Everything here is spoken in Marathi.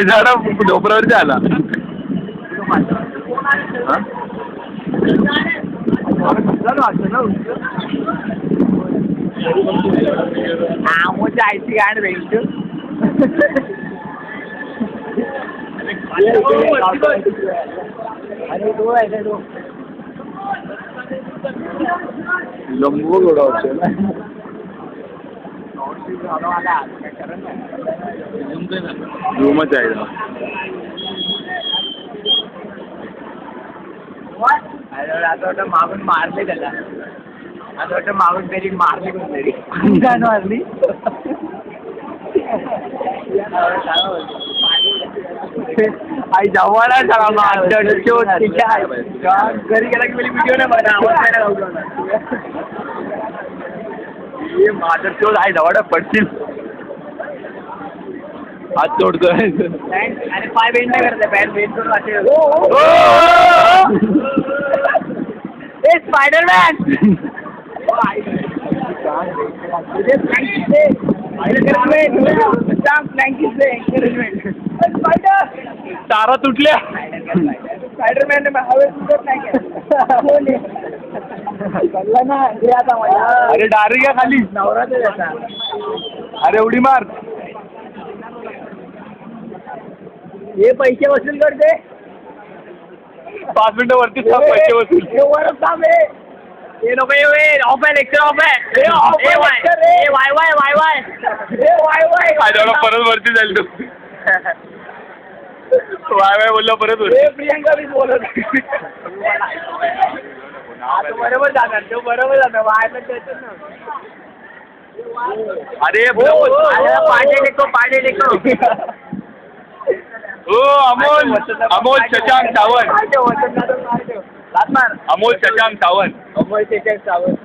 झाडा डोपरावरती आला. आयची गाड भेट लंबू थोडा रूमच आहे. आता वाटतं मागून मारले त्याला. आता वाटतं मागून तरी मारली कोणतरी. काय मारली आई जवळ घरी गेला की व्हिडिओ नाही बघा आवाज माझं चोर आहे जवळ पडतील. हात तोडतोय आणि पाय बेंड नाही करत पॅन्ट बेंड करून असे स्पायडरमॅन तारा तुटल्या. स्पायडरमॅन हवेत सुटत नाही ना. अरे डायरेक्ट या खाली. नवरात्र अरे उडी मार. हे पैसे वसूल करते. 5 मिनिटं वरती पैसे वसूल. वरच थांब हे नको ऑफ आहे लेक्चर ऑफ आहे. वाय वाय वाय वाय परत वरती जाईल तू. वाय वाय बोलला परत प्रियंका बी बोलत बरोबर जाणार तो बरोबर जाणार वायला ना. अरे पाडे लेको पाडे लेको. हो अमोल अमोल शशांक सावंत. अमोल अमोल शशांक सावंत. शशांक सावंत